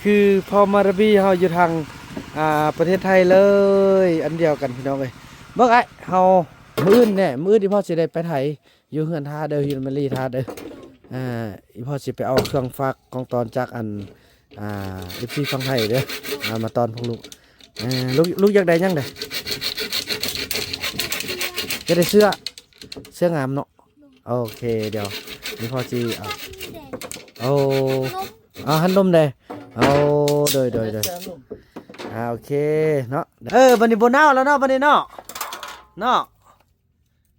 คือพอมาราบีเฮาอยู่ทางประเทศไทยเลยอันเดียวกันพี่น้องเอ้ยเบิ่งไอ้เฮามื้ออื่นแน่มื้อที่พ่อสิได้ไปไถอยู่เฮือนท่าเด้ออยู่มารีท่าเด้ออีพ่อสิไปเอาเครื่องฟักของตอนจากอันFCฟังไทยเด้อมาตอนพวกลูกลูกอยากได้ยังได้จะได้เสื้องามเนาะโอเคเดี๋ยวนี่พ่อสิเอาหันนมได้เอาโดยโอเคเนาะบันนี้โบนาวแล้วเนาะบันนี้เนาะ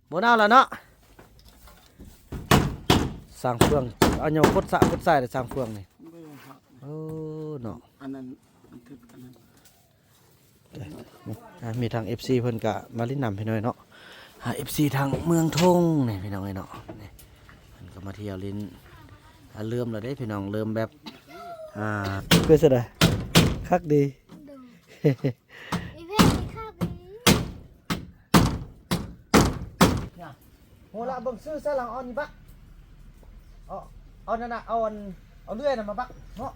โบนาวแล้วเนาะสร้างเฟืองเอาเนาพุทธะพุทธใส่สร้างเฟืองนี่เนาะอันนั้นมันคืออันนั้นมีทาง FC เพิ่นกะมาลิ้นนำพี่น้อยเนาะFC ทางเมืองทงนี่พี่น้องเนาะนี่เพิ่นก็มาเที่ยวลิ้นเริ่มแล้วเด้พี่น้องเริ่มแบบเพื่อเสด็จคักดีโหละเบิ่งซื้อซะหลังเอานี่บักเอานั่นน่ะเอาเลื่อยน่ะมาบักเนาะ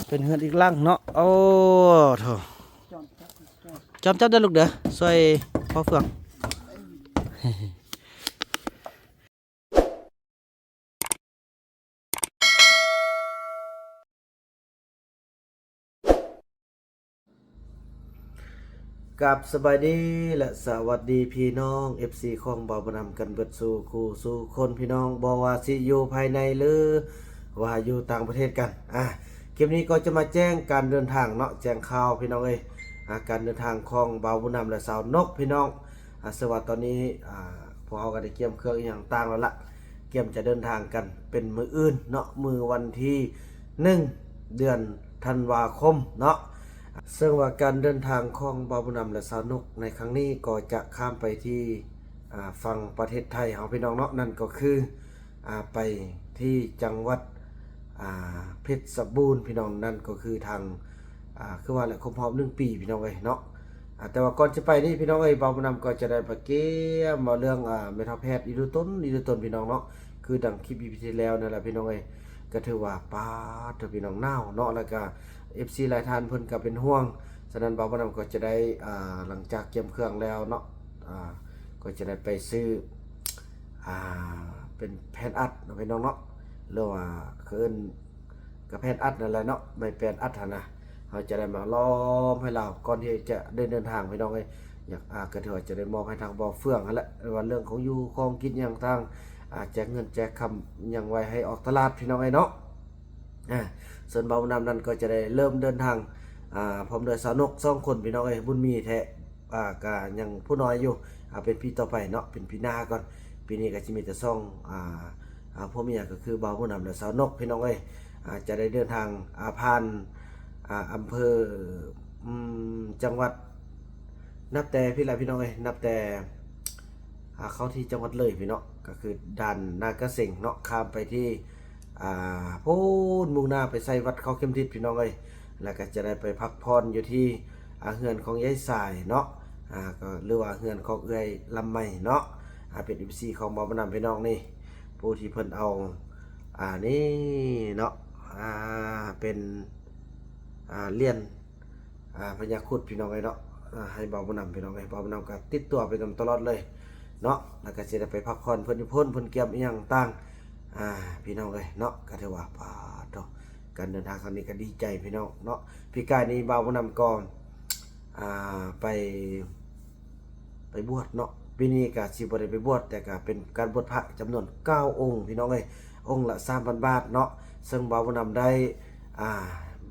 เป็นเฮือนอีกหลังเนาะโอ้โถจอมจับได้ลูกเด้อช่วยพ่อเฟืองกับสบายดีและสวัสดีพี่น้อง FC ของบ่าวบ่นำกันเบิดสู่คู่สู่คนพี่น้องบ่ว่าสิอยู่ภายในหรือว่าอยู่ต่างประเทศกันคลิปนี้ก็จะมาแจ้งการเดินทางเนาะแจ้งข่าวพี่น้องการเดินทางของบ่าวบ่นำและสาวนกพี่น้องสวัสดีตอนนี้พวกเราก็ได้เตรียมเครื่องอย่างต่างแล้วล่ะเตรียมจะเดินทางกันเป็นมื้ออื่นเนาะมื้อวันที่1เดือนธันวาคมเนาะซึ่งว่าการเดินทางของบ่าวบุญนำและสาวนกในครั้งนี้ก็จะข้ามไปที่ฝั่งประเทศไทยเฮาพี่น้องเนาะนั่นก็คือไปที่จังหวัดเพชรบูรณ์พี่น้องนั่นก็คือทางคือว่าแหละครบรอบ1 ปีพี่น้องเอ้ยเนาะแต่ว่าก่อนจะไปนี่พี่น้องเอ้ยบ่าวบุญนำก็จะได้ไปเกี่ยมมาเรื่องเมทัลแพทย์อีดูต้นพี่น้องเนาะคือดังคลิปอีพีที่แล้วนั่นแหละพี่น้องเอ้ยก็ถือว่าป้าเถอะพี่น้องหนาวเนาะแล้วก็FC หลายท่านเพิ่นก็เป็นห่วงฉะนั้นบ่าวบ่นำก็จะได้หลังจากเก็บเครื่องแล้วเนาะก็จะได้ไปซื้อเป็นแผ่นอัดเนาะพี่น้องเนาะหรือว่าเอิ้นกับแผ่นอัดนั่นแหละเนาะไม่แผ่นอัดหั่นนะเฮาจะได้มาล้อมให้เราก่อนที่จะเดินทางพี่น้องเอ้ยอยากก็ถือว่าจะได้มอบให้ทางบ่อเฟืองนั่นแหละว่าเรื่องของอยู่ของกินอย่างต่างแจกเงินแจกคำอย่างไว้ให้ออกตลาดพี่น้องเอ้ยเนาะส่วนบ่าวนำนั้นก็จะได้เริ่มเดินทางพร้อมโดยสาวนก2 คนพี่น้องเอ้ยบุญมีแท้ก็ยังผู้น้อยอยู่เป็นปีต่อไปเนาะเป็นปีหน้าก่อนปีนี้ก็สิมีแต่พ่อเมียก็คือบ่าวผู้นำและสาวนกพี่น้องเอ้ยจะได้เดินทางผ่านอำเภอจังหวัดนับแต่พี่ละพี่น้องเอ้ยนับแต่เข้าที่จังหวัดเลยพี่เนาะก็คือด่านนากระเส็งเนาะข้ามไปที่พูนมุ่งหน้าไปใส่วัดเขาเข้มทิศพี่น้องเอ้ยแล้วก็จะได้ไปพักผ่อนอยู่ที่เฮือนของยายสายเนาะก็หรือว่าเฮือนของเอื้อยลำไม้เนาะเป็น FC ของบ่าวบ่นำพี่น้องนี่ผู้ที่เพิ่นเอานี่เนาะเป็นเลียนพญาครุฑพี่น้องเอ้ยเนาะให้บ่าวบ่นำพี่น้องเอ้ยบ่าวบ่นำก็ติดตัวไปตลอดเลยเนาะแล้วก็จะได้ไปพักผ่อนเพิ่นอยู่พ้นเพิ่นเก็บอีหยังต่างพี่น้องเอ้ยเนาะก็ถือว่าการเดินทางครั้งนี้ก็ดีใจพี่น้องเนาะพี่กายนี้บ่าวบ่นำก่อนไปบวชเนาะปีนี้ก็สิบ่ได้ไปบวชแต่ก็เป็นการบวชพระจำนวน9 องค์พี่น้องเอ้ยองค์ละ 3,000 บาทเนาะซึ่งบ่าวบ่นำได้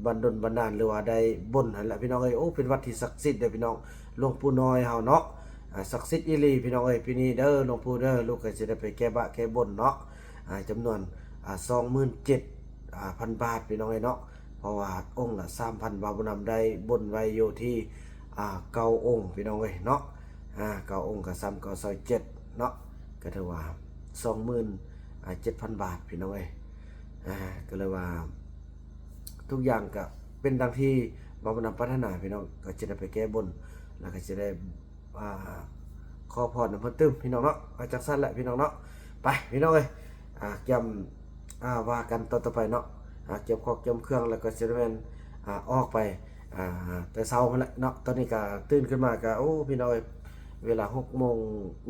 บันดลบันดาลหรือว่าได้บุญนั่นแหละพี่น้องเอ้ยโอ้เป็นวัดที่ศักดิ์สิทธิ์เด้อพี่น้องหลวงปู่น้อยเฮาเนาะศักดิ์สิทธิ์อีหลีพี่น้องเอ้ยปีนี้เด้อหลวงปู่เด้อลูกก็สิได้ไปแก้บะแก้บนเนาะจำนวน27,000 บาทพี่น้องเอ้ยเนาะเพราะว่าองค์ละ 3,000 บ่าวบ่นำได้บุญไว้อยู่ที่9 องค์พี่น้องเอ้ยเนาะ9 องค์ก็3,927เนาะก็ถือว่า27,000 บาทพี่น้องเอ้ยก็เลยว่าทุกอย่างก็เป็นดังที่บ่าวบ่นำพัฒนาพี่น้องก็จะได้ไปแก้บนแล้วก็จะได้ ขอพรเพิ่นตึมพี่น้องเนาะมาจักสั้นแหละพี่น้องเนาะไปพี่น้องเอ้ยเตรียมว่ากันต่อไปเนาะเก็บของเก็บเครื่องแล้วก็สิได้แม่นออกไปแต่เช้าพุ่นแหละเนาะตอนนี้ก็ตื่นขึ้นมาก็โอ้พี่น้องเอ้ยเวลา6โมง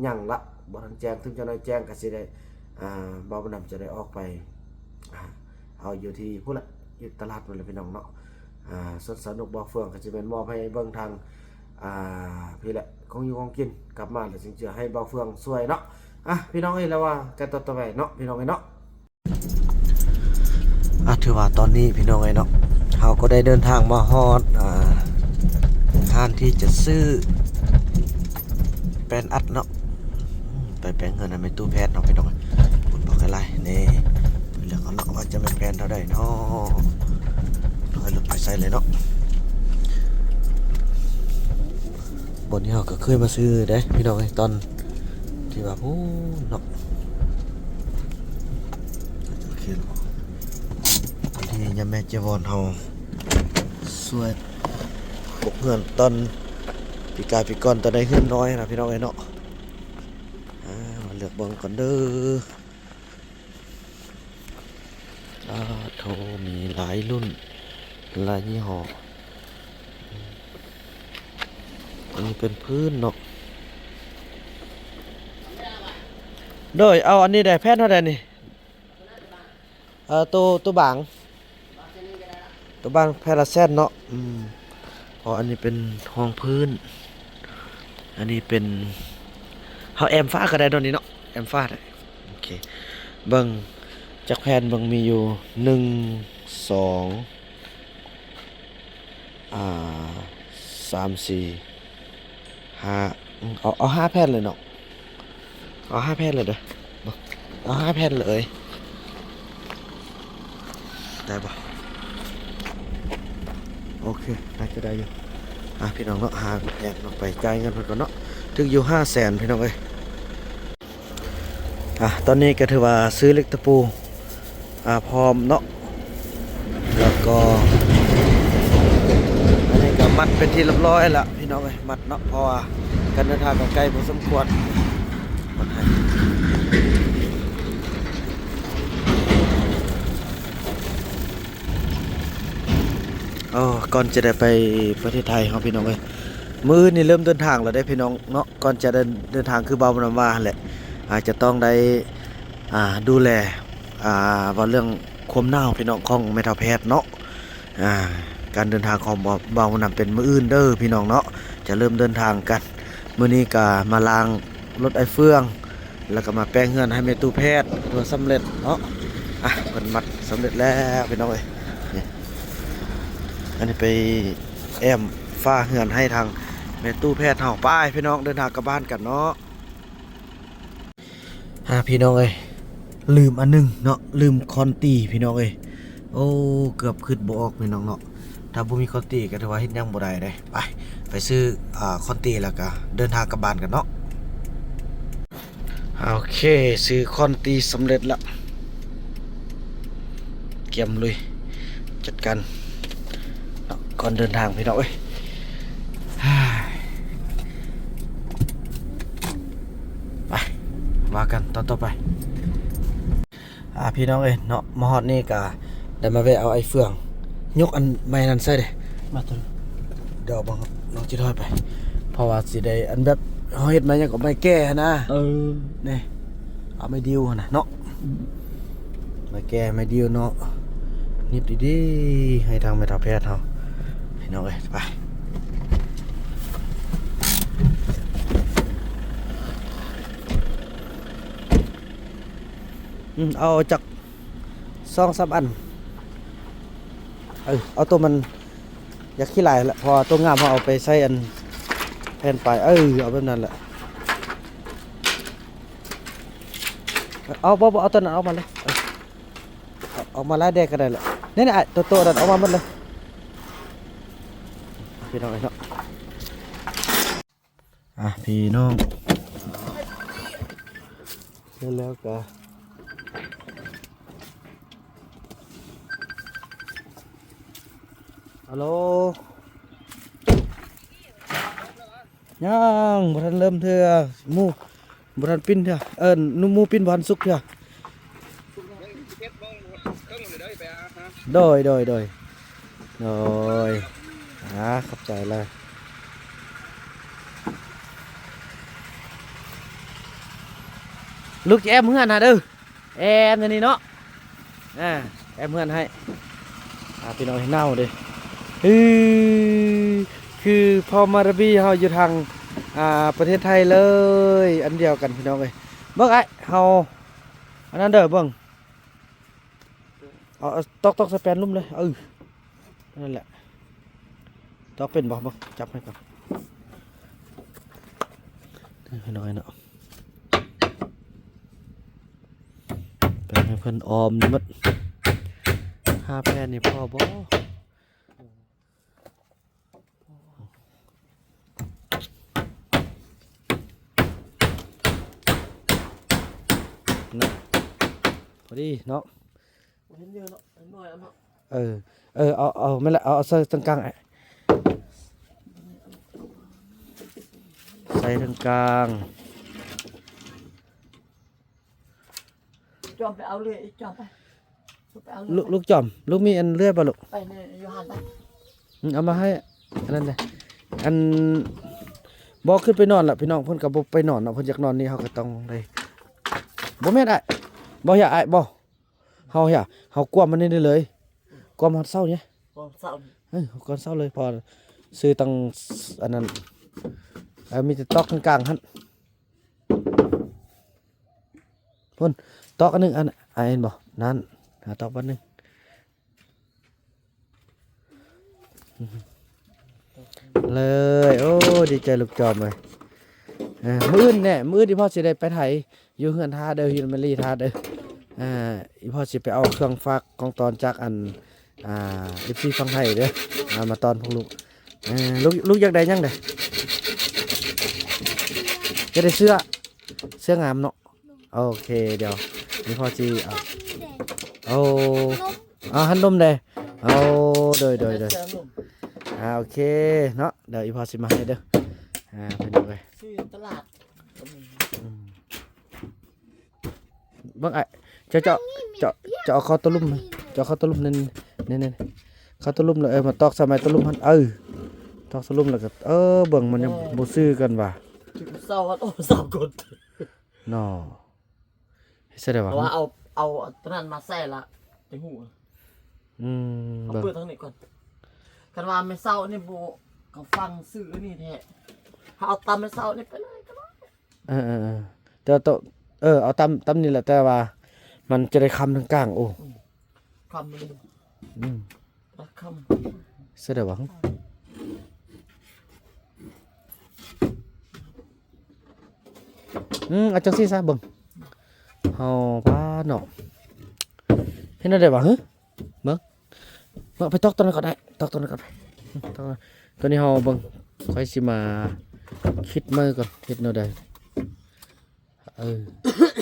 หยังละบ่ทันแจ้งถึงจะน้อยแจ้งก็สิได้บ่าวบ่นำจะได้ออกไปเอาอยู่ที่พุ่นละอยู่ตลาดพุ่นละพี่น้องเนาะสวนสนุกบ่อเฟืองก็สิเป็นมอบให้เบิ่งทางพี่แหละของอยู่ของกินกลับมาแล้วจึงจะให้บ่อเฟืองช่วยเนาะพี่น้องเอ้ยแล้วว่ากันต่อไปเนาะพี่น้องเอ้ยเนาะถือว่าตอนนี้พี่น้องเอ้ยเนาะเฮาก็ได้เดินทางมาฮอดห้านที่จะซื้อแป้นอัดเนาะไปแปลงเงินในตู้แพทย์เนาะพี่น้องคุณบอกอะไรนี่เรื่องเอาเนาะว่าจะเป็นแพนเท่าใดเนาะต้องให้ลุกไปใส่เลยเนาะบนนี้เราก็เคยมาซื้อเด้พี่น้องไอ้ตอนที่ว่าพูเนาะโอเคตอนที่ยามแม่เจวอนเฮาสวยปกเงินตอนปีกายปีก่อนตอนได้ขึ้นน้อยนะพี่น้องไอ้เนาะมาเลือกเบิ่งก่อนเด้อโทมีหลายรุ่นหลายยี่ห้ออันนี้เป็นพื้นเนาะโดยเอาอันนี้ได้แพทย์เท่าใดนี่ตัวบางแพทย์ละแสนเนาะพออันนี้เป็นห้องพื้นอันนี้เป็นเฮาแอมฟ้าก็ได้ตอนนี้เนาะแอมฟ้าได้โอเคเบิ่งจากแผ่นเบิ่งมีอยู่1 2 3 4 5เอา5แผ่นเลยเนาะเอา5แผ่นเลยเด้อเอา5แผ่นเลยได้บ่โอเคน่าจะได้อยู่พี่น้องเนาะแยกออกไปจ่ายเงินเพิ่นก่อนเนาะถึงอยู่500,000พี่น้องเอ้ยตอนนี้ก็ถือว่าซื้อเหล็กตะปูพร้อมเนาะแล้วก็อันนี้ก็มัดเป็นที่เรียบร้อยแล้วพี่น้องเอ้ยมัดเนาะเพราะว่าการเดินทางก็ไกลพอสมควรมัดให้ก่อนจะได้ไปประเทศไทยครับพี่น้องเอ้ยมื้อนี่เริ่มเดินทางแล้วได้พี่น้องเนาะก่อนจะเดินทางคือเบาบ่นำว่าแหละอาจจะต้องได้ดูแลว่าเรื่องความหนาวพี่น้องของแม่ทัพแพทย์เนาะการเดินทางของเบาบ่นำเป็นมื้ออื่นเด้อพี่น้องเนาะจะเริ่มเดินทางกันมื้อนี้ก็มาล้างรถไอเฟืองแล้วก็มาแปลงเฮือนให้แม่ตู้แพทย์ตัวสำเร็จเนาะเพิ่นมัดสำเร็จแล้วพี่น้องเอ้ยอันนี้ไปแอมฟ้าเฮือนให้ทางแม่ตู้แพทย์เฮาไปพี่น้องเดินทางกลับบ้านกันเนาะพี่น้องเอ้ยลืมอันนึงเนาะลืมคอนตีพี่น้องเอ้ยโอ้เกือบขึ้นบ่ออกพี่น้องเนาะถ้าบ่มีคอนตีก็ถือว่าเฮ็ดหยังบ่ได้เด้ไปซื้อคอนตีแล้วก็เดินทางกลับบ้านกันเนาะโอเคซื้อคอนตีสำเร็จแล้วเก็บเลยจัดการก่อนเดินทางพี่น้องเอ้ยไปว่ากันต่อไปพี่น้องเอ้ยเนาะมาฮอดนี่ก็ได้มาแวะเอาไอ้เฟืองยกอันไม้นั้นใส่เด้มาตัวเดี๋ยวบังน้องจิถอยไปเพราะว่าสิได้อันแบบเฮาเฮ็ดมาหยังก็ไม่แก้นะนี่เอาไม่ดิวนะเนาะไม่แก้ไม่ดิวเนาะนิบดีๆให้ทางแม่ทัพแพทย์เฮาพี่น้องเอ้ยไปเอาจาก2-3 อันเอาตัวมันอยากขี้ลายแหละพอตัวงามพอเอาไปใส่อันแผ่นไปเอาแบบนั้นแหละเอาเอาตัวนั้นเอามาเลยเอามาไล่แดกก็ได้แหละนี่ตัวนั้นเอามาหมดเลยพี่น้องเนาะพี่น้องแล้วก็ฮัลโหล ยังบ่ทันเริ่มเทื่อหมู่บ่ทันปิ้นเทื่อนุ่มหมู่ปิ้นบ่ทันสุกเทื่อโดยโดยขอบใจเลยลูกแอมเฮือนน่ะเด้อแอมอันนี้เนาะแอมเฮือนให้พี่น้องให้เน่าเด้คือพอมาราบีเฮาอยู่ทางประเทศไทยเลยอันเดียวกันพี่น้องเอ้ยเบิ่งไอ้เฮาอันนั้นเด้อเบิ่งเอาตอกสแปนลุ่มเลยนั่นแหละตอกเป็นบ่เบิ่งจับให้ก่อนพี่น้องเนาะเป็นให้เพิ่นออมนี่หมด5แผ่นนี่พอบ่นะพอดีเนาะเห็นเยอะเนาะน้อยเนาะเอาไม่ละเอาใส่ตรงกลางใส่ตรงกลางจอมไปเอาเลยจอมไปเอาลูกจอมลูกมีอันเลือดป่ะลูกไปเนี่ยโยฮันไปเอามาให้อันนั้นเลยอันบอกขึ้นไปนอนละพี่น้องเพิ่นกับไปนอนเนาะเพิ่นอยากนอนนี่เขาก็ต้องได้บ่แม่นบ่อยากบ่เฮากวมมันนี่เลยกวมฮอดเช้าเนี่ยเศร้าก่อนเช้าเลยพอซื้อตังอันนั้นมีแต่ตอกกลางๆหั่นพุ่นตอกอันนึงอันเห็นบ่นั่นตอกอันนึงเลยโอ้ดีใจลูกจอมเลยมื้อเนี่ยมื้อที่พ่อสิได้ไปไถอยู่เฮือนท่าเด้อฮิลมารีท่าเด้ออีพ่อสิไปเอาเครื่องฟักของตอนจากอันFCฟังไทยเด้อมาตอนพวกลูกอยากได้ยังได้จะได้เสื้องามเนาะโอเคเดี๋ยวนี่พ่อสิเอาหันนมได้เอาโดยโอเคเนาะเดี๋ยวอีพอสิมาให้เด้อไปดูไปซื้อตลาดเบิ่งจะเอาเข้าตะลุ่มจะเข้าตะลุ่มนี่เข้าตะลุ่มเลยมาตอกสมัยตะลุ่มหันตอกตะลุ่มแล้วก็เบิ่งมันยังบ่ซื้อกันว่ะเศร้าเศร้ากดเนาะเฮ็ดได้ว่าเอาตอนนั้นมาใส่ละจังหูเอาเปิดทางนี้ก่อนกันว่าไม่เศร้านี่โบเขาฟังสื่อนี่แท้เอาตำไม่เศร้านี่ไปเลยก็ได้แต่เอาตำนี่แหละแต่ว่ามันจะได้คำทั้งกลางโอ้คำเลยรักคำเสด็จหวังอาจารย์ซีซะเบิ่งเฮาพาเนาะเห็นได้บ่ฮะเบิ่งไปตอกตัวนั้นก็ได้ตอกตัวนั้นก็ไปตัวนี้เฮาเบิ่งค่อยสิมาคิดมือก่อนเฮ็ดแนวใด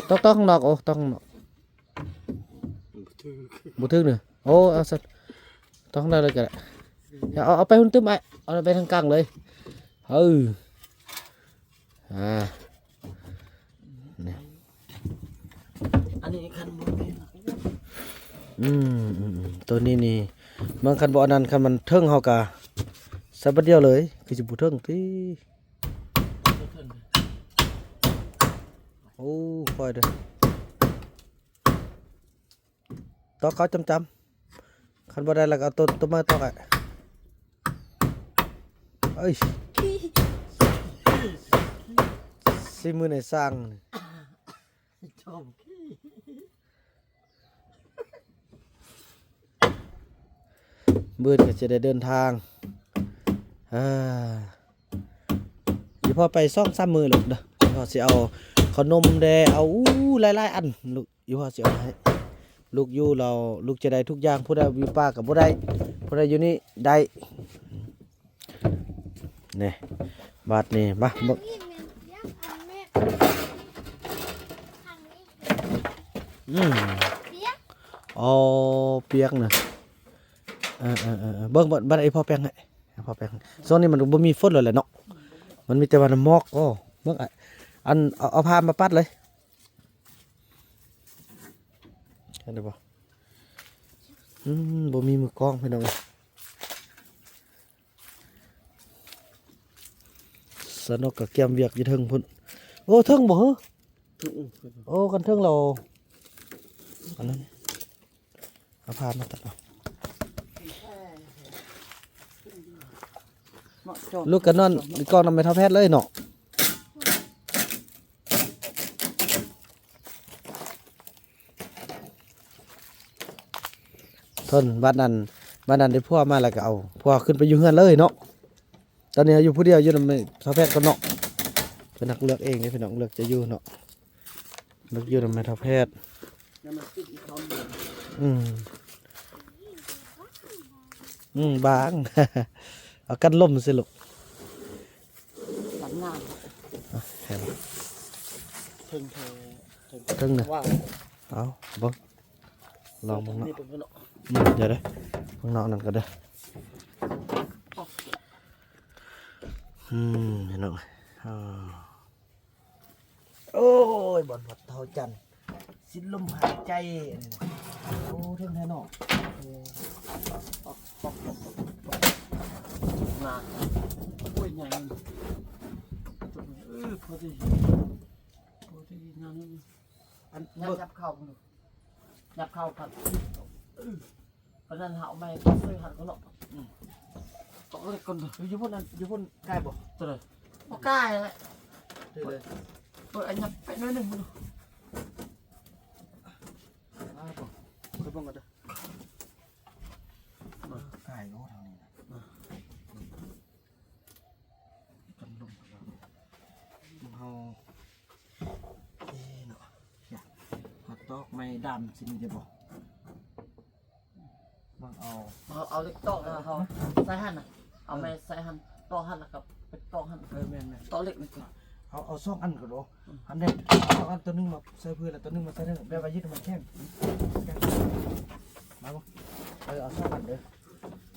ตอกข้างนอกตอกข้างนอกบ่ถึกเด้อเอาซะตอกข้างในเลยก็ได้เอาไปหุ่นตึ้มเอาไปทางกลางเลยอันนี้คันบ่ตัวนี้นี่มันคันบ่อันนั้นคันมันเทิงเฮากะสับเดียวเลยคือสิบ่เทิงติค่อยเด้อตอกเขาจำคันบ่ได้แล้วก็เอาตัวมาตอกสิมือในสร้างมื้อนี้ก็จะได้เดินทางอยู่พอไป2-3มื้อลูกเด้อพอสิเอาขนมแดเอาหลายๆอันลูกอยู่พอสิเอาให้ลูกอยู่เราลูกจะได้ทุกอย่างผู้ใดอยู่ป่าก็บ่ได้ผู้ใดอยู่นี่ได้นี่บาดนี่มาเบิ่งเปียกน่ะเบิ่งบัดไอ้พ่อแป้งให้พ่อแป้งโซนนี้มันบ่มีฝนเลยแหละเนาะ มันมีแต่ว่าน้ำหมอกก็เมื่ออันเอาผ้ามาปัดเลยเห็นได้ปะบ่มีมือกล้องพี่น้องเลยสนุกกับเกมเวียกอยู่เทิงพุ่นโอ้เทิงบ่เหรอโอ้กันเทิงเราอันนั้นเอาผ้ามาตัดเอาลูกกันนอนกล้องนำไปเท่าแพทย์เลยเนาะทนบ้านนั้นได้พ่อมาแล้วก็เอาพ่อขึ้นไปอยู่เฮือนเลยเนาะตอนนี้อยู่ผู้เดียวอยู่นำเท่าแพทย์ก็เนาะเป็นนักเลือกเองนี่พี่น้องเลือกจะอยู่เนาะเลือกอยู่นำเท่าแพทย์บาง เอากันล่มสิลูก ตัดงาน แค่นั้น ถึง นะ ว่า เอาเบิ่งลองเบิ่งเนาะ นี่เป็นเนาะ เดี๋ยวเด้เบิ่งเนาะนั่นก็ได้เห็นเนาะโอ้ยบ่อนผัดเท่าจันสิ้นลมหายใจโอ้เท่งแท้เนาะ งานโอ้ยใหญ่พอดีงาน อัน ยับเข้ายับเข้าผัดเพราะนั้นหาไม่ก็ซื้อหันก็เนาะต้องเล็กคนอยู่พุ่นนั้นอยู่พุ่นใกล้บ่ตัวเลยบ่ใกล้เลย เลย เปิดอันยับไปน้อยหนึ่งมัน ไปเบิ่งกันเด้อไก่โง่ทางนี้นะกันลมเฮาเนาะหักตอกไม่ดำสิมีได้บ่บางเอาเล็กตอกนะเขาใส่หั่นน่ะเอาไม่ใส่หั่นตอกหั่นนะครับเป็นตอกหั่น แม่น ตอกเล็กนี่ก่อน เอาสองอันก็ได้อันนี้สองอันตัวนึงมาใส่พื้นแล้วตัวนึงมาใส่เด้อแบบว่ายึดมันแข็งมาบ่เอาสองอันเด้อ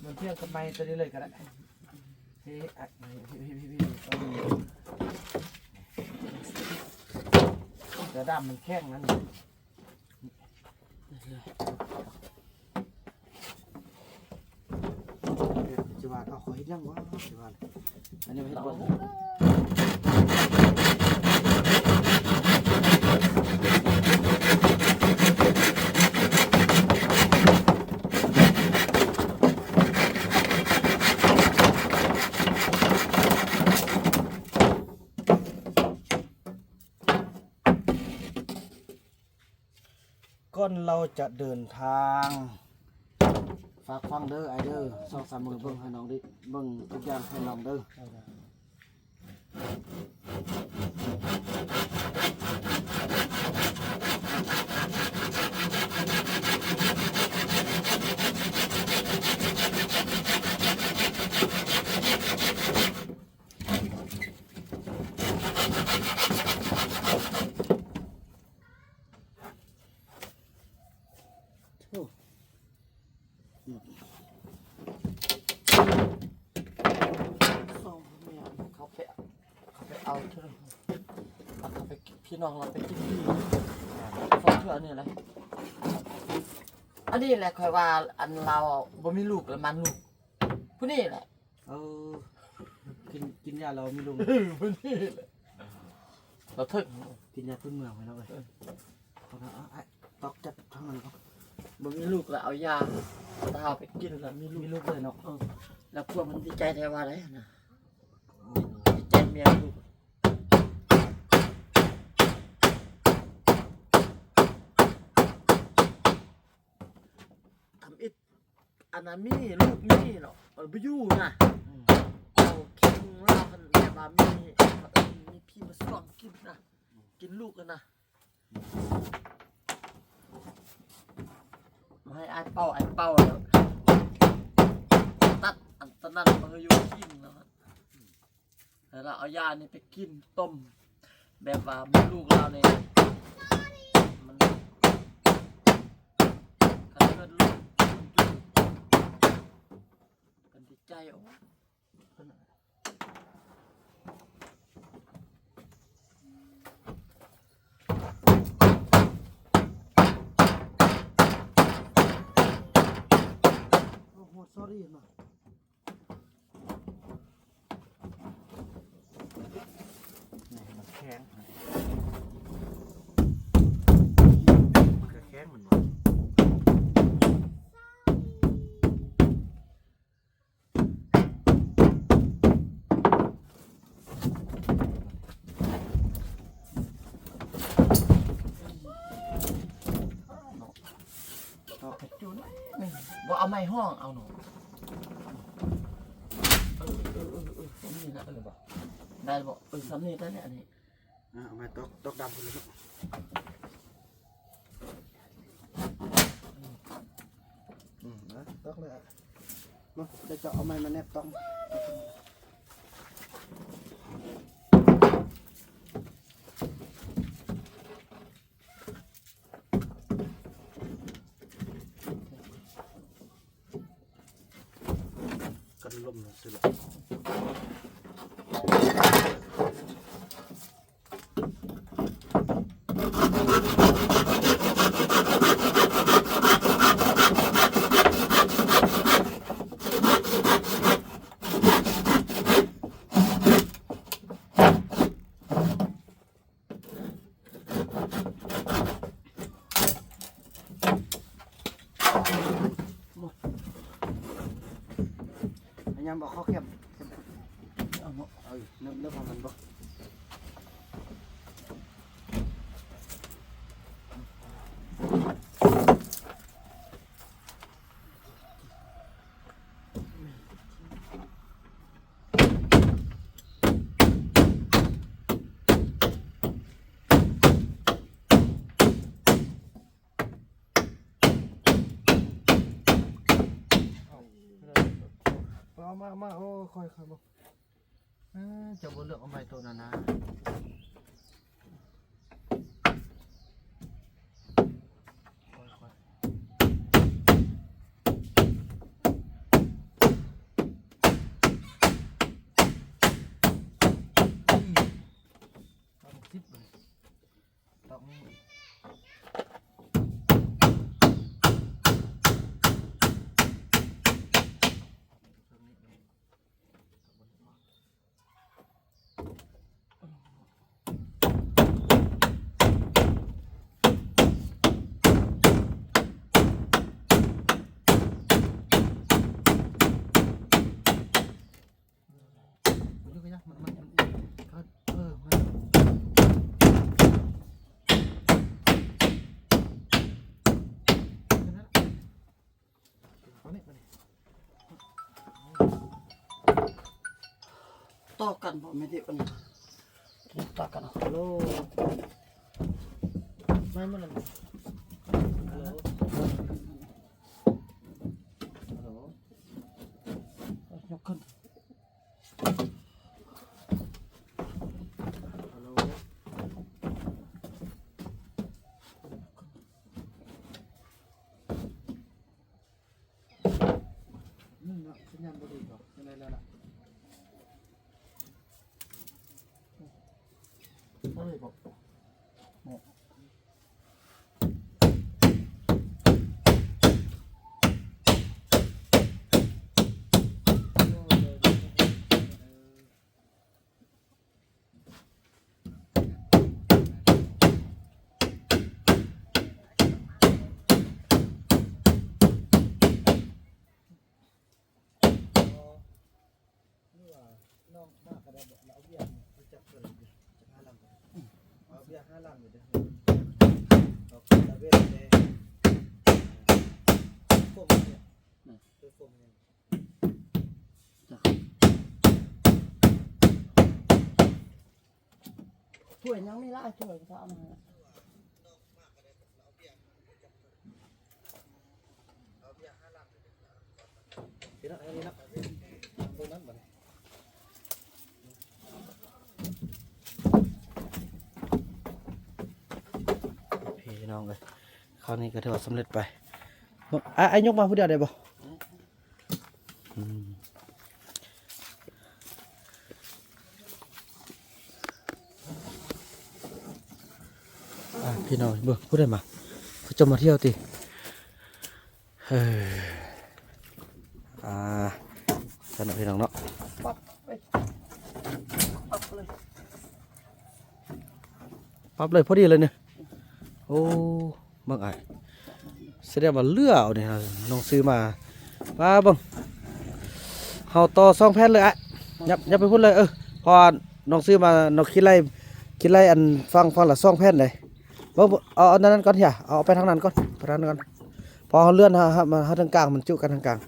มันเทียบกับไม้ตัวนี้เลยก็ได้พี่เดี๋ยวดำมันแข็งนั่นจะว่าเอาขอให้ยังวะจะว่าอันนี้ไม่ให้บ่ก่อนเราจะเดินทางฝากฟังเด้อไอเด้อ2-3มื้อเบิ่งให้น้องดิเบิ่งทุกอย่างให้น้องเด้อเขาไปเอาเถอะเขาไปพี่น้องเราไปกินที่สองเถื่อนี่แหละอันนี้แหละคอยว่าอันเราบ่มีลูกแล้วมันลูกผู้นี่แหละ กินยาเราไม่ลง ผู้นี่แหละเราถึง กินยาพื้นเมืองไปแล้วเลยเอาไอ้ตอกจับทั้งนั้นก็ บ่มีลูกแล้วเอายาถ้าเอาไปกินแล้วมีลูก เลยเนาะ แล้วพวกมันดีใจแท้ว่าได้นะดีใจเมียลูกทำอิดอันนั้นมีลูกมีเนาะไปอยู่นะเอาคิงเราคนแบบว่ามีพี่มาส่องกินนะกินลูกกันนะมาให้ไอ้เป้าแล้วตัดอันตนั้นมาอยู่กินแล้วแล้วเราเอายานี่ไปกินต้มแบบว่ามีลูกเราเนี่ยมันกันเกิดลูกกันดีใจโอ้ บ่เอาไม้ห้องเอาหนูนี่นะบ่ได้บ่สำเนียงได้เนี่ยอันนี้ เอามาตอกดำคนเลยเนาะนะตอกเลยเนาะเดี๋ยวจะเอาไม้มาแนบตอกกันลมเลยสิละยามบอกข้อเข้มเอาเนาะเริ่มมันบอกมาโอ้ค่อยบอกจะบนเลือกเอาไม้ตัวนั้นนะต่อกันบ่ไม่ได้อันนี้ต่อกันฮัลโหลไม่มันอะไรฮัลโหลฮัลโหลยกขึ้นฮัลโหลนี่เนาะสัญญาณบ่ดีบ่ยังไงแล้วล่ะเอ้ยบอกน้องมากก็ได้เอาเบี้ยจับเลยเอาเบี้ย5 ลังอยู่เด้อเอาตะเวนเลยโฟมเนี่ยโฟมเนี่ยถ้วยยังไม่ละถ้วยก็เอามาเอาเบี้ย5 ลังนี่ละนี่ละตรงนั้นบ่พี่น้องเลยคราวนี้ก็ถือว่าสำเร็จไปไอ้ยกมาผู้เดียวได้บ่พี่น้องเบิ่งผู้ใดมาเขาจะมาเที่ยวติสนุกพี่น้องเนาะปั๊บเลยพอดีเลยเนี่ยโอ้บังไอแสดงว่าเลือเอาเนี่ยน้องซื้อมาป้าบังเฮาต่อ2 แผ่นเลยยับไปพูดเลยพอน้องซื้อมาน้องคิดไรอันฟังละ2 แผ่นเลยเอานั้นก่อนเถอะเอาไปทางนั้นก่อนไปทางนั้นก่อน พอเขาเลื่อนมาทางกลางมันจุกันทางกลาง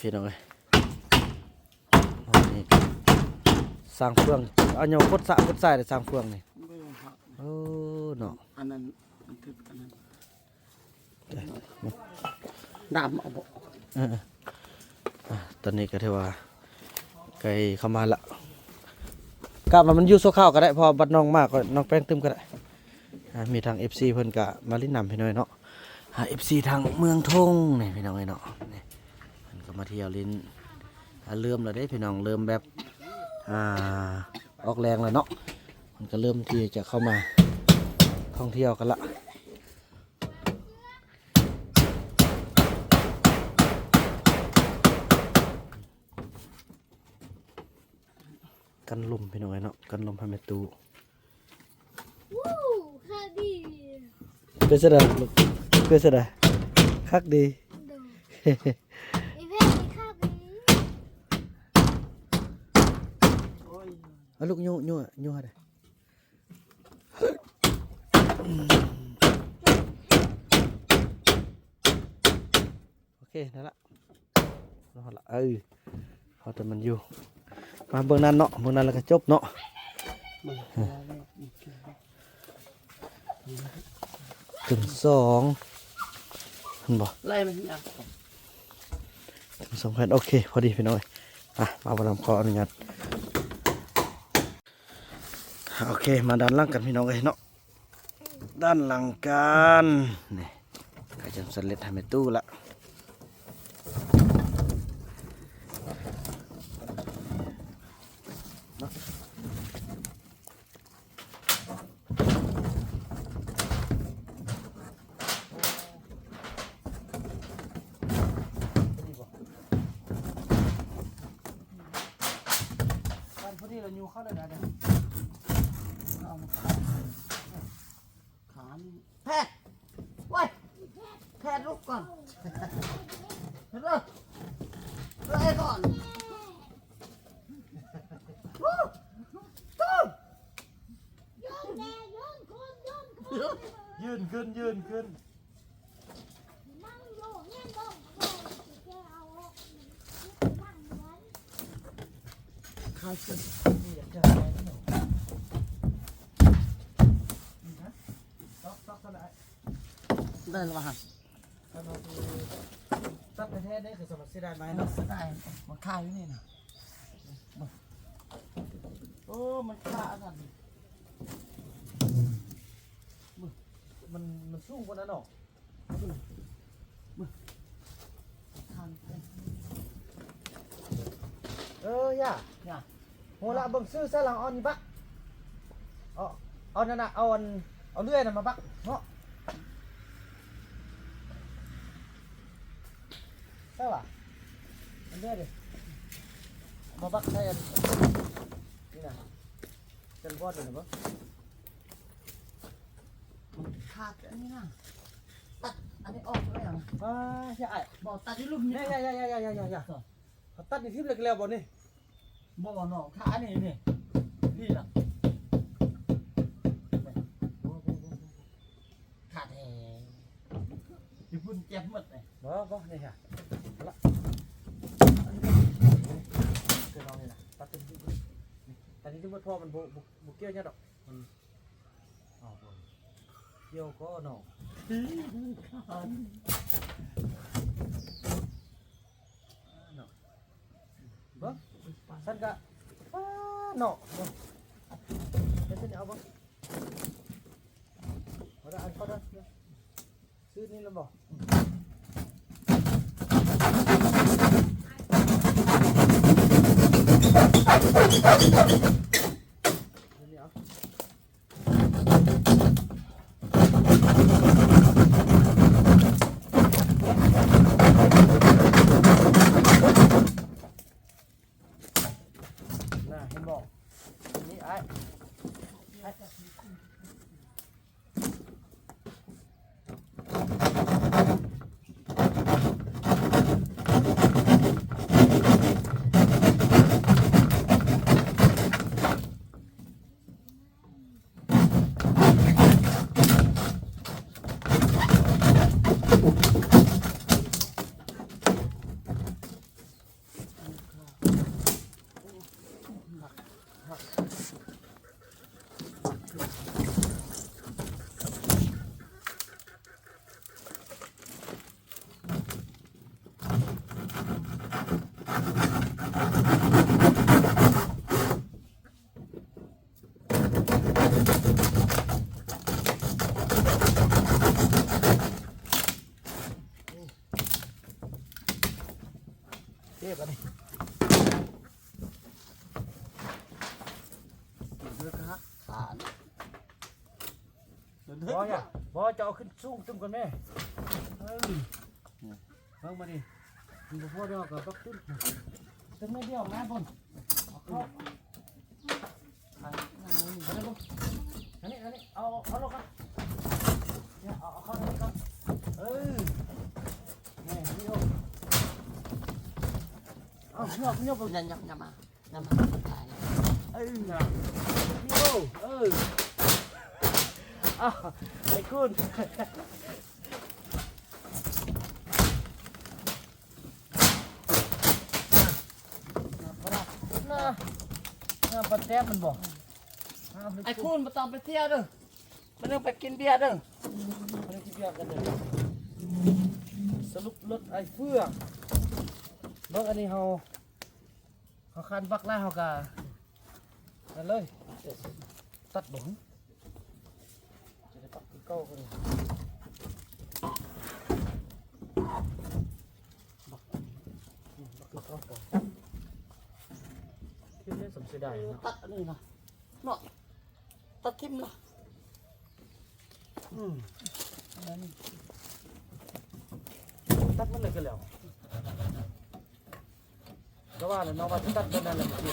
พี่น้องเอ้ยนี่สร้างเฟืองเอาเงาพดสะพดใส่ได้สร้างเฟืองนี่โอ้เนาะ อันนั้นมันคืออันนั้นดำเอาบ่ ตอนนี้ก็ถือว่าไก่เข้ามาละกลับมามันอยู่โซข้าวก็ได้พอบัดน้องมากก็น้องแป้งตึมก็ได้มีทาง FC เพิ่นก็มาลิ้นนำพี่น้อยเนาะFC ทางเมืองทงนี่พี่น้องเนาะนี่เพิ่นก็มาเที่ยวลิ้นเริ่มแล้วเด้พี่น้องเริ่มแบบออกแรงแล้วเนาะมันก็เริ่มที่จะเข้ามาท่องเที่ยวกันละกันลมพี่น้องเนาะกันลมพาเมตู วู้ค่าดี เป็นเสด็จลูกเป็นเสด็จคักดี ดูอีเพนมีค่าดี เอาลูกโย่อะไรโอเคนั่นละรอละพอแต่มันอยู่มาเบื้องนั้นเนาะเบื้องนั้นแล้วก็จบเนาะถึง2เห็นบ่ ไล่มันยาก ถึง2แผ่นโอเคพอดีพี่น้อยมาประนำขออนุญาตโอเคมาด้านหล่างกันพี่น้องเนาะด้านหลังกันนี่ก็จะสำเร็จทำเป็นตู้ละพอดีเราอยู่เข้าได้แล้วเอามาขานี่แพทย์เว้ยแพทย์ลุกก่อนเห็นไหมเลยก่อนย้อนแดงย้อนคนย้อนคน ยืนขึ้นนั่งอยู่เนี่ยต้องคอยแกเอานั่งไว้ ข้าวสุดได้แล้วฮะ ตัดแท้ๆนี่คือสมัครเสียดายไหม มัน เนาะ ได้มันฆ่าอยู่นี่นะโอ้มันฆ่าอันนั้น มันสู้กว่านั้นหรอก ฆ่า ย่า เนี่ย โหละเบิ่งซื้อซะหลังเอานี่บักเอานั่นน่ะเอาเลื่อยน่ะมาบักเนาะใช่ป่ะเอาเลื่อยดิมาบักใช่อันนี่น่ะจันบอดเลยบ่ ขาดอันนี้นะตัดอันนี้ออกเลยอ่ะ ใช่ไอ้ บอกตัดที่รูปนี้ อย่าเขาตัดนี่ทิ่มเลยแล้วบ่นี่ บอกเนาะขานี่นี่พี่น่ะขาดแหงญี่ปุ่นเจ็บหมดเลย บ่นี่ค่ะละเกิดเอานี่นะตัดเป็นที่ตัดนี่ที่มันพอมันบ่เกี่ยวเนี่ยดอกมันเกี่ยวก็เนาะบ่ฉันก็เนาะเดี๋ยวฉันเอาบ่เอาได้อันเขาได้ซื้อนี่แล้วบ่น่าเห็นบอกนี่ไอ้ ด้บัดนี้ เลิกฮะขาด บ่อย่าบ่จะเอาขึ้นสูงตึมก่อนแม่เบิ่งมาดิมันบ่พอเดียวก็ต้องขึ้นตึมไม่เดียวนะบนเอาเข้าอันนี้เอาลงกันเนี่ยเอาเข้าตรงนี้ก่อนนี่นี่ลงเอาเงียบๆ อย่ามาตาย นี่อ้าวไอ้คุณน่าปัดแต้มมันบอก ไอ้คุณมาต้องไปเที่ยวเด้อมันต้องไปกินเบียร์เด้อ มันกินเบียร์กันเลยสรุปรถไอ้เฟื่องเบิ่งอันนี้เขาคันบักไล่เขากะนั่นเลยตัดบ่งจะได้ปักคือเก้ากันเลยบักคือเก้าก่อนคิดเล่นสมเสียดายเนาะ ตัดอันนี้นะเนาะตัดทิ่มละ ตัดมันเลยกันแล้วก็ว่าเลยน้องว่าตัดกันนั่นแหละเมื่อกี้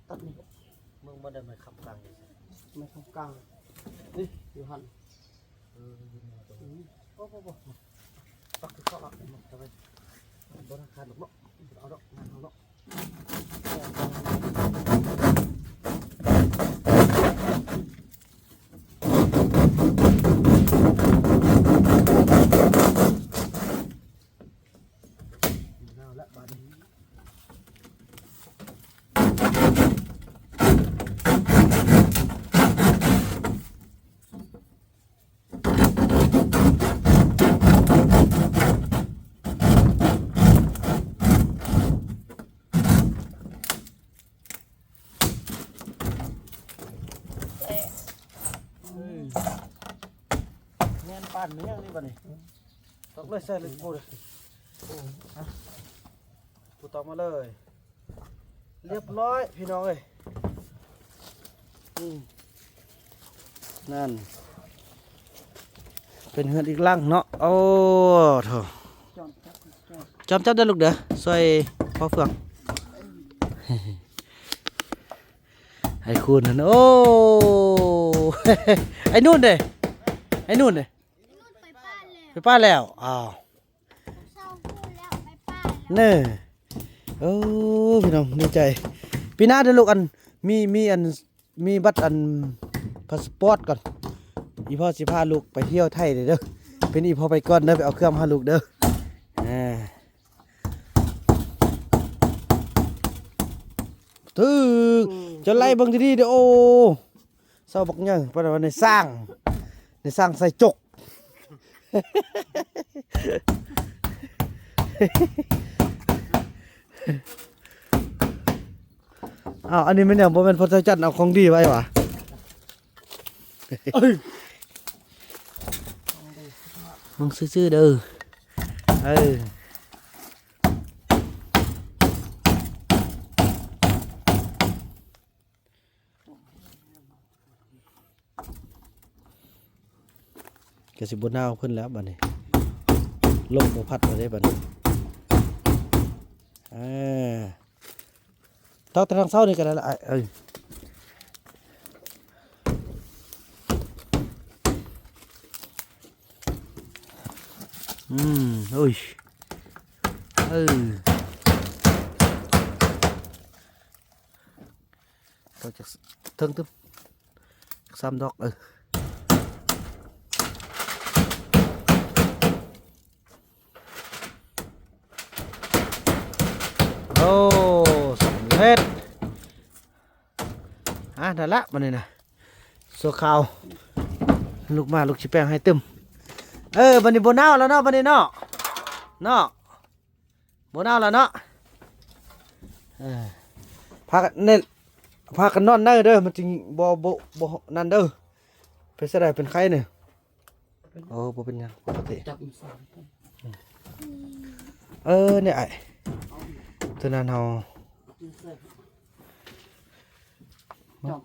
ตัดนี่มึงมาได้มาขับกลางเลย ไม่ทำกลางนี่อยู่หัน โอ้ปักคือเข้าละจะไปบนอาคารหรอกเนาะเอาดอกมาเอาดอกเอาละบาดนี้แน่นปานมันยังนี่บาดนี้ต้องเลยใส่เลยกูเลยกูต่อมาเลยเรียบร้อยพี่น้องเอ้ยนั่นเป็นเฮือนอีกลังเนาะโอ้โถ จอมจับ จำได้ลูกเด้อซอยพ่อเฟือง ไอ้คุณนั่นโอ้ ไอ้นู่นเด้ไอ้นู่นเด้ นู่นไปป้านแล้ว ไปป้าแล้วอ้าว เศร้าพูดแล้วไปป้านแล้ว เน่โอ้พี่น้องดีใจปีหน้าเด้อลูกอันมีอันมีบัตรอันพาสปอร์ตก่อนอีพ่อสิพาลูกไปเที่ยวไทยเด้อเป็นอีพ่อไปก่อนเด้อไปเอาเครื่องมาให้ลูกเด้อตึกจะไล่เบิ่งดีๆเด้อโอ้เศร้าบักยังเพราะว่าในสร้างใส่จก อ้าวอันนี้มันเนี่ยบ่แม่นพระเจ้าจันทร์เอาของดีไว้หวะมึงซื่อๆเด้อก็สิบ่หนาวเพิ่นแล้วบัดนี้ลมบ่พัดมาได้บัดนี้ตอกทางเช้านี่ก็ได้ละโอ้ยตอกจากเทิงตึ้มซ้ำดอกโอ้สำเร็จนั่นละมันนี่นะสัวขาวลูกมาลูกชิแป้งให้ตึม บัดนี้บ่หนาวแล้วเนาะบัดนี้เนาะบ่หนาวแล้วเนาะพากันนอนได้เด้อมันจริงบ่นั่นเด้อเป็นสิได้เป็นไข้เนี่ยบ่เป็นหยังปกติ จับมือสอง เนี่ยไอ้ตัวนั้นเฮา จับ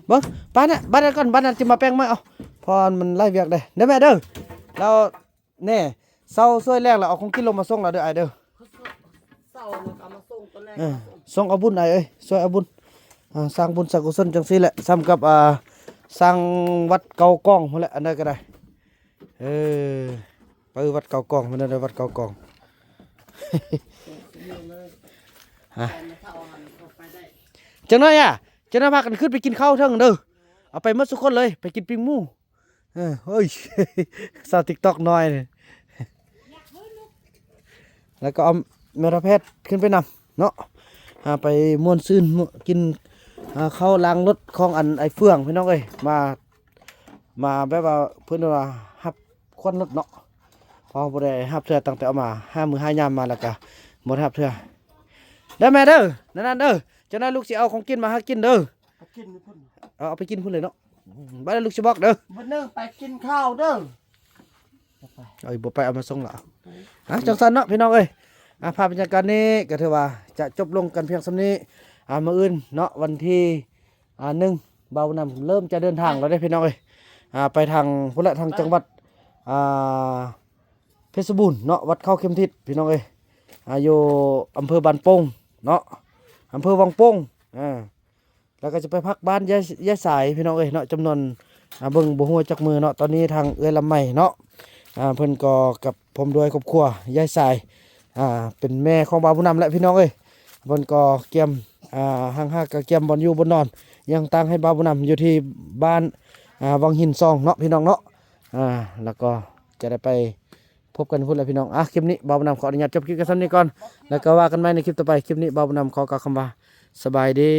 เบิ่งบ้านน่ะบ้านนั้นก่อนบ้านนั้นสิมาแป้งมาเอาพอมันไล่เวียกได้เด้อแม่เด้อเราแน่เซาช่วยแรกแล้วเอาของกินลงมาส่งเราเด้อไอ้เด้อ เศร้าเลยเอามาส่งตอนแรก ส่งเอาบุญไอ้เอ้ยช่วยเอาบุญสร้างบุญสร้างกุศลจังซี่แหละซ้ำกับสร้างวัดเก่ากองพุ่นแหละอันนั้นก็ได้ไปวัดเก่ากองมันได้วัดเก่ากอง จังน้อยจังน้อยพากันขึ้นไปกินข้าวเถิงเด้อเอาไปหมดทุกคนเลยไปกินปิ้งหมูเฮ้ย สาว TikTok น้อยนี่แล้วก็เอาเมราเพชรขึ้นไปนำเนาะไปม่วนซื่นกินข้าวล้างรถของอันไอ้เฟื่องพี่น้องเอ้ยมาแบบว่าเพิ่นว่าฮับควันรถเนาะพอบ่ได้ฮับเทื่อตั้งแต่เอามา5 มื้อ 5 ยามมาแล้วก็บ่ได้ฮับเทื่อเด้อแม่เด้อนั่นเด้อเจ้านายลูกสิเอาของกินมาหากินเด้อ กินพุ่น เอาไปกินพุ่นเลยเนาะบ้านลูกสิบอกเด้อ มื้อนึงไปกินข้าวเด้อ บ่ไปเอามาส่งละจังซั่นเนาะพี่น้องเอ้ยภาพบรรยากาศนี้ก็ถือว่าจะจบลงกันเพียงส่ำนี้มื้ออื่นเนาะวันที่1เบานำเริ่มจะเดินทางแล้วได้อพี่น้องเอ้ยไปทางพุ่นละทางจังหวัดเพชรบูรณ์เนาะวัดเข้าเข็มทิศพี่น้องเอ้ยอยู่อำเภอบ้านโป่งเนาะอำเภอวังโป่งแล้วก็จะไปพักบ้านยายสายพี่น้องเอ้ยเนาะจำนวนเบิ่งบ่ฮู้จักมือเนาะตอนนี้ทางเอื้อยลำใหม่เนาะเพิ่นก็กับผมด้วยครอบครัวยายสายเป็นแม่ของบ่าวผู้นำและพี่น้องเอ้ยเพิ่นก็เกียมห่างๆก็เกียมบ่อนอยู่บ่นอนยังตั้งให้บ่าวผู้นำอยู่ที่บ้านวังหินซองเนาะพี่น้องเนาะแล้วก็จะได้ไปพบกันพุ่นแล้วพี่น้องคลิปนี้บ่าวผู้นำขออนุญาตจบคลิปกันซั่นนี้ก่อนแล้วก็ว่ากันใหม่ในคลิปต่อไปคลิปนี้บ่าวผู้นำขอกล่าวคำว่าสบายดี